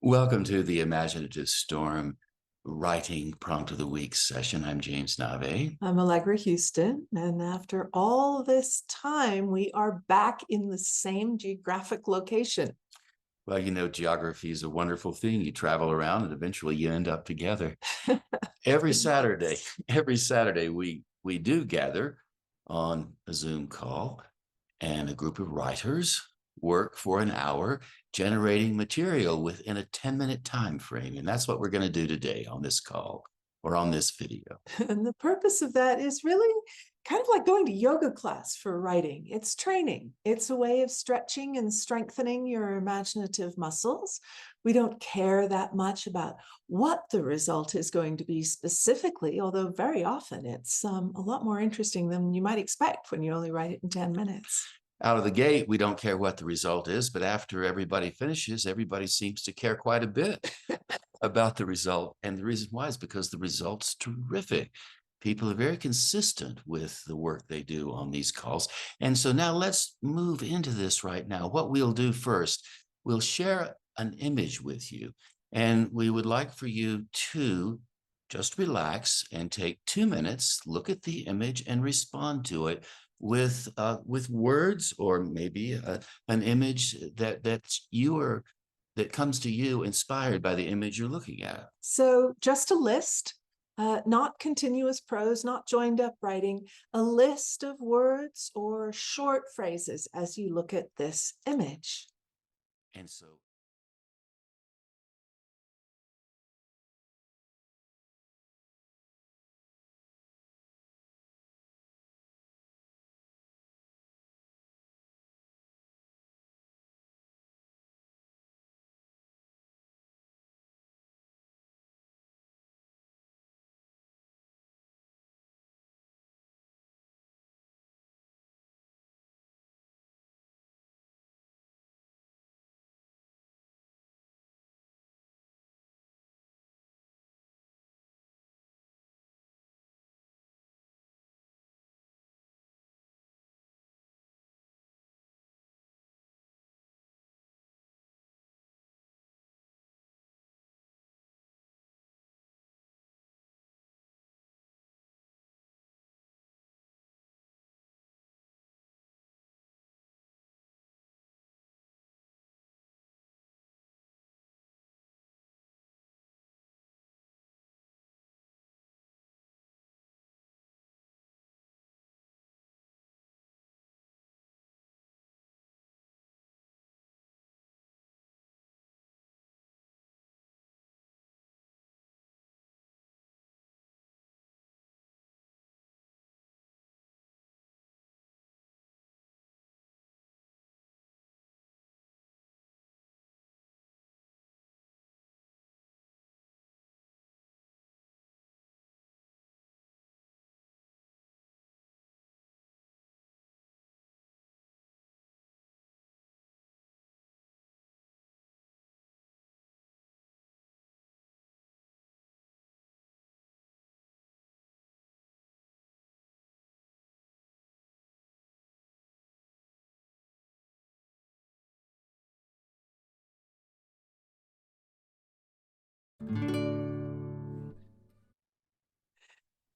Welcome to the Imaginative Storm Writing Prompt of the Week session. I'm James Nave. I'm Allegra Houston, and after all this time, we are back in the same geographic location. Well, geography is a wonderful thing. You travel around and eventually you end up together. Every Saturday, we do gather on a Zoom call, and a group of writers work for an hour generating material within a 10-minute time frame. And that's what we're going to do today on this call or on this video. And the purpose of that is really kind of like going to yoga class for writing. It's training. It's a way of stretching and strengthening your imaginative muscles. We don't care that much about what the result is going to be specifically, although very often it's a lot more interesting than you might expect when you only write it in 10 minutes. Out of the gate, we don't care what the result is, but after everybody finishes, everybody seems to care quite a bit about the result. And the reason why is because the result's terrific. People are very consistent with the work they do on these calls. And so now let's move into this right now. What we'll do first, we'll share an image with you, and we would like for you to just relax and take 2 minutes, look at the image and respond to it with words, or maybe an image that comes to you inspired by the image you're looking at. So just a list, not continuous prose, not joined up writing, a list of words or short phrases as you look at this image. And so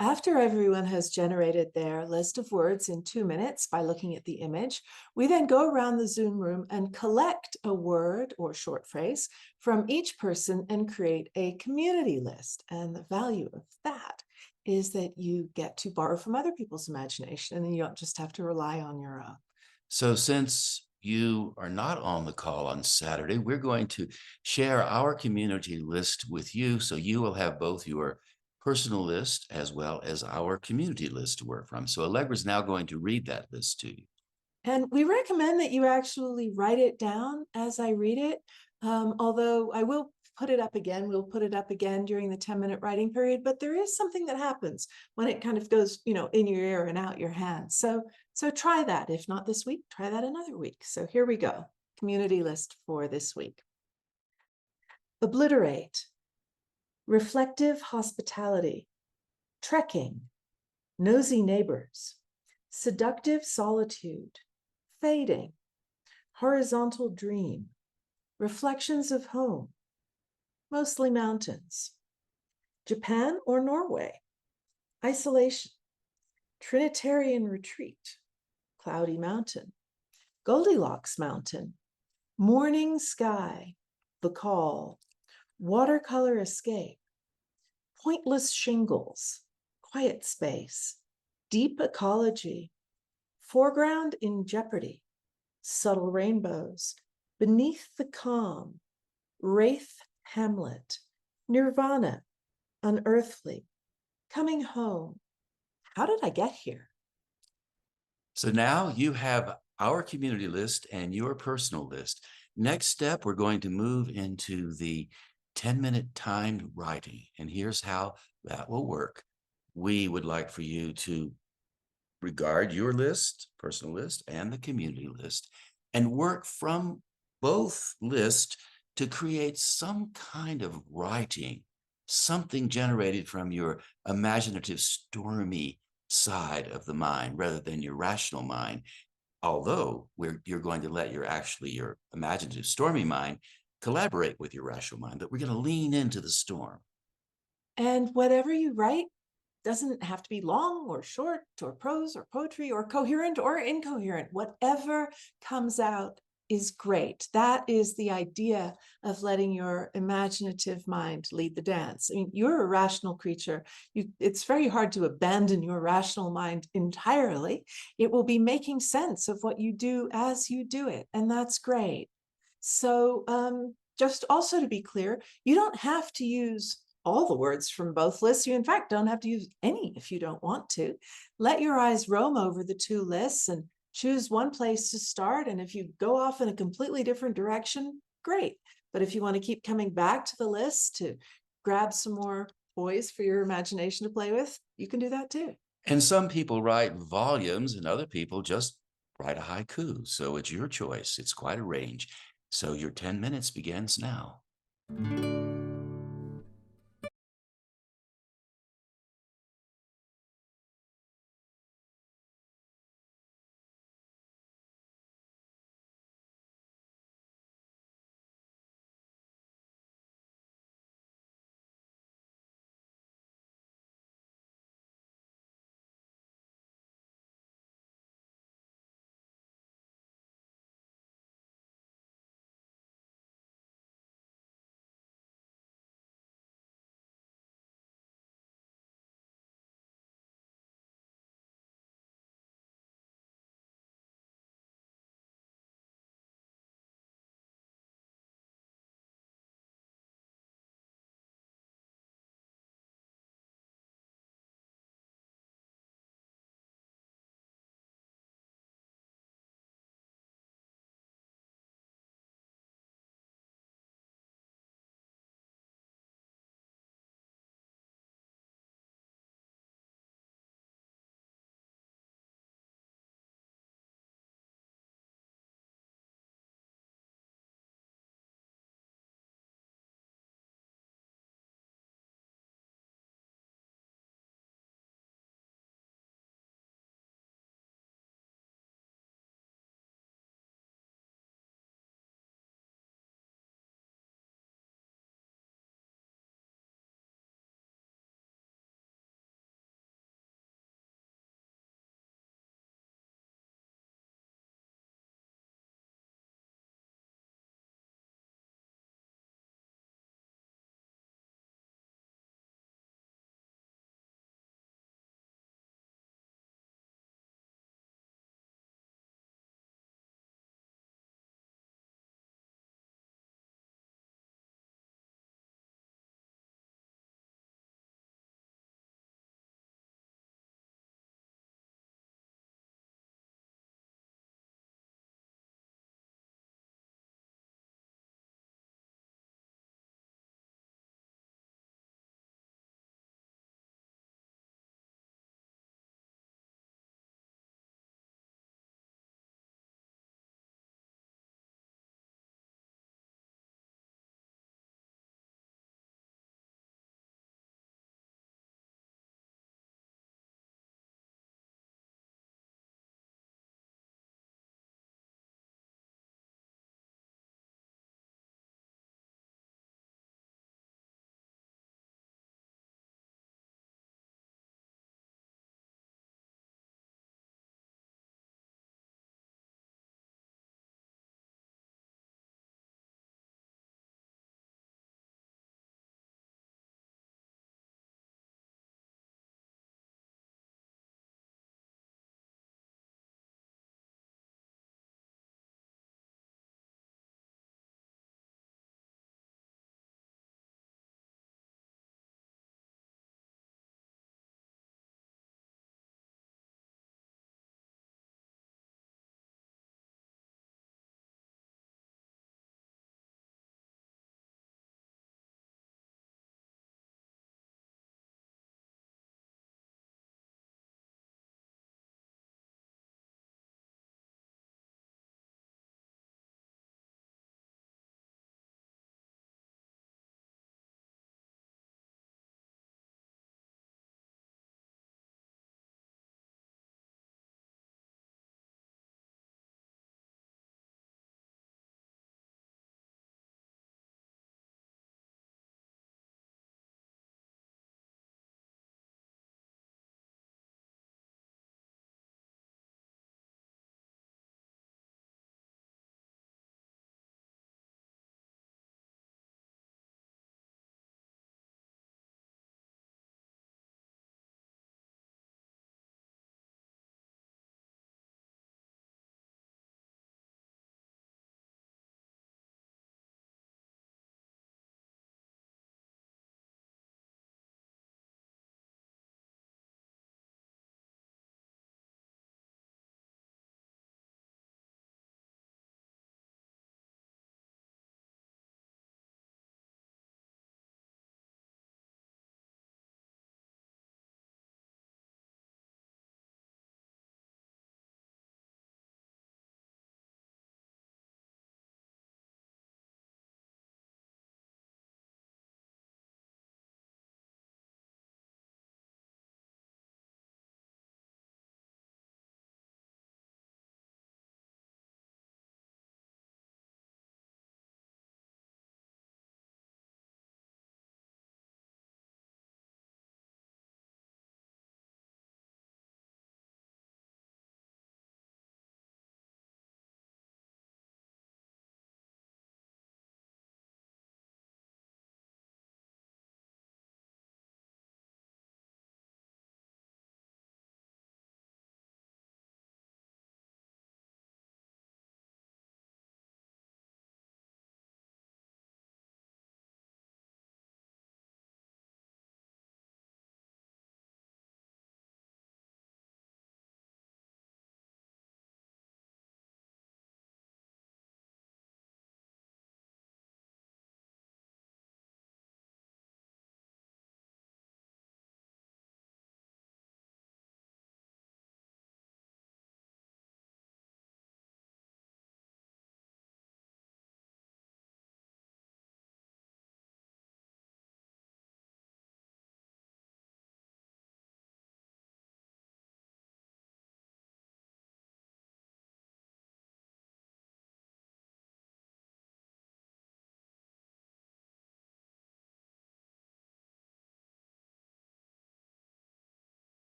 After everyone has generated their list of words in 2 minutes by looking at the image, we then go around the Zoom room and collect a word or short phrase from each person and create a community list. And the value of that is that you get to borrow from other people's imagination, and then you don't just have to rely on your own. So since you are not on the call on Saturday, we're going to share our community list with you. So you will have both your personal list as well as our community list to work from. So Allegra is now going to read that list to you. And we recommend that you actually write it down as I read it, although I will put it up again. We'll put it up again during the 10-minute writing period, but there is something that happens when it kind of goes, in your ear and out your hand. So try that. If not this week, try that another week. So here we go. Community list for this week. Obliterate, reflective hospitality, trekking, nosy neighbors, seductive solitude, fading, horizontal dream, reflections of home, mostly mountains. Japan or Norway? Isolation, Trinitarian retreat, cloudy mountain, Goldilocks mountain, morning sky, the call, watercolor escape, pointless shingles, quiet space, deep ecology, foreground in jeopardy, subtle rainbows, beneath the calm, wraith hamlet, nirvana, unearthly, coming home. How did I get here? So now you have our community list and your personal list. Next step, we're going to move into the 10-minute timed writing. And here's how that will work. We would like for you to regard your list, personal list, and the community list, and work from both lists to create some kind of writing, something generated from your imaginative, stormy side of the mind rather than your rational mind. Although you're going to let your imaginative, stormy mind collaborate with your rational mind, but we're going to lean into the storm. And whatever you write doesn't have to be long or short or prose or poetry or coherent or incoherent. Whatever comes out is great. That is the idea of letting your imaginative mind lead the dance. I mean, you're a rational creature. It's very hard to abandon your rational mind entirely. It will be making sense of what you do as you do it, and that's great. So just also to be clear, you don't have to use all the words from both lists. You, in fact, don't have to use any if you don't want to. Let your eyes roam over the two lists and choose one place to start. And if you go off in a completely different direction, great. But if you want to keep coming back to the list to grab some more toys for your imagination to play with, you can do that too. And some people write volumes and other people just write a haiku. So it's your choice. It's quite a range. So your 10 minutes begins now.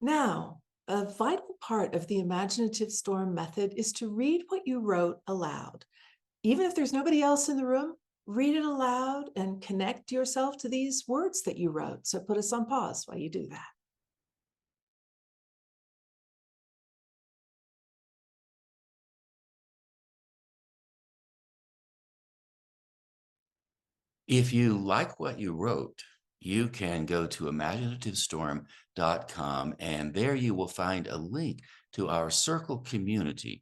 Now, a vital part of the Imaginative Storm method is to read what you wrote aloud. Even if there's nobody else in the room, read it aloud and connect yourself to these words that you wrote. So put us on pause while you do that. If you like what you wrote, you can go to imaginativestorm.com, and there you will find a link to our Circle community.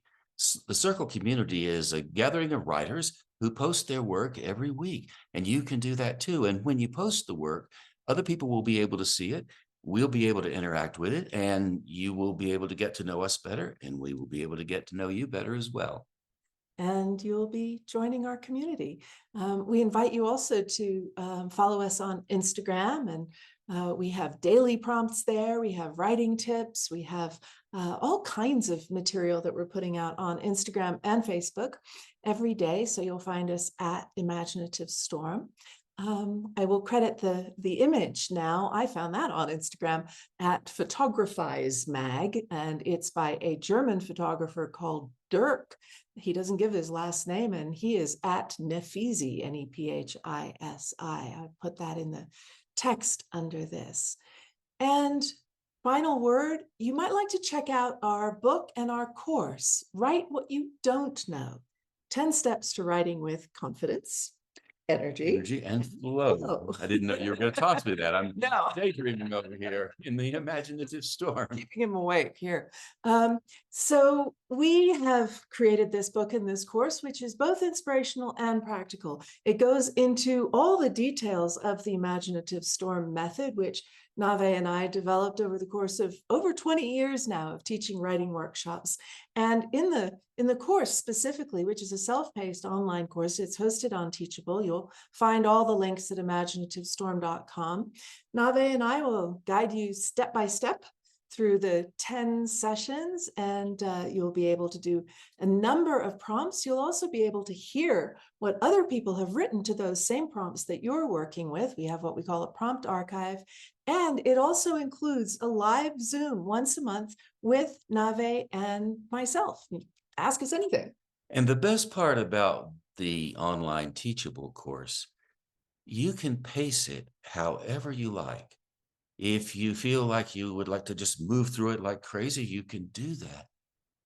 The Circle community is a gathering of writers who post their work every week, and you can do that too. And when you post the work, other people will be able to see it. We'll be able to interact with it, and you will be able to get to know us better, and we will be able to get to know you better as well. And you'll be joining our community. We invite you also to follow us on Instagram, and we have daily prompts there. We have writing tips. We have all kinds of material that we're putting out on Instagram and Facebook every day. So you'll find us at Imaginative Storm. I will credit the image now. I found that on Instagram at Photographize Mag, and it's by a German photographer called Dirk. He doesn't give his last name, and he is at Nephisi, Nephisi. I put that in the text under this. And final word, you might like to check out our book and our course, Write What You Don't Know, 10 Steps to Writing with Confidence, Energy and flow. flow. I didn't know you were going to talk to me that. I'm No. daydreaming over here in the imaginative storm. Keeping him awake here. So we have created this book and this course, which is both inspirational and practical. It goes into all the details of the Imaginative Storm method, which Nave and I developed over the course of over 20 years now of teaching writing workshops. And in the course specifically, which is a self-paced online course, it's hosted on Teachable. You'll find all the links at imaginativestorm.com. Nave and I will guide you step by step through the 10 sessions, and you'll be able to do a number of prompts. You'll also be able to hear what other people have written to those same prompts that you're working with. We have what we call a prompt archive, and it also includes a live Zoom once a month with Nave and myself. Ask us anything. And the best part about the online Teachable course, you can pace it however you like. If you feel like you would like to just move through it like crazy, you can do that.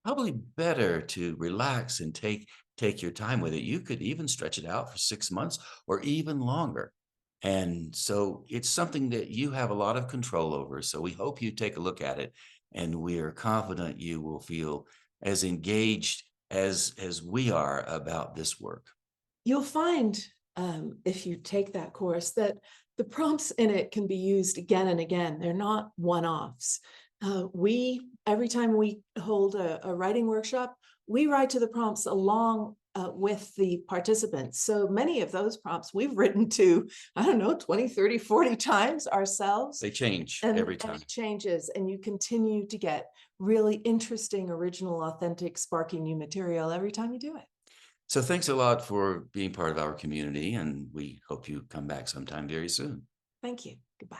Probably better to relax and take your time with it. You could even stretch it out for 6 months or even longer. And so it's something that you have a lot of control over. So we hope you take a look at it, and we are confident you will feel as engaged as we are about this work. You'll find, if you take that course, that the prompts in it can be used again and again. They're not one-offs. Every time we hold a writing workshop, we write to the prompts along with the participants. So many of those prompts we've written to, I don't know, 20, 30, 40 times ourselves. They change And every time. it changes, and you continue to get really interesting, original, authentic, sparking new material every time you do it. So thanks a lot for being part of our community, and we hope you come back sometime very soon. Thank you. Goodbye.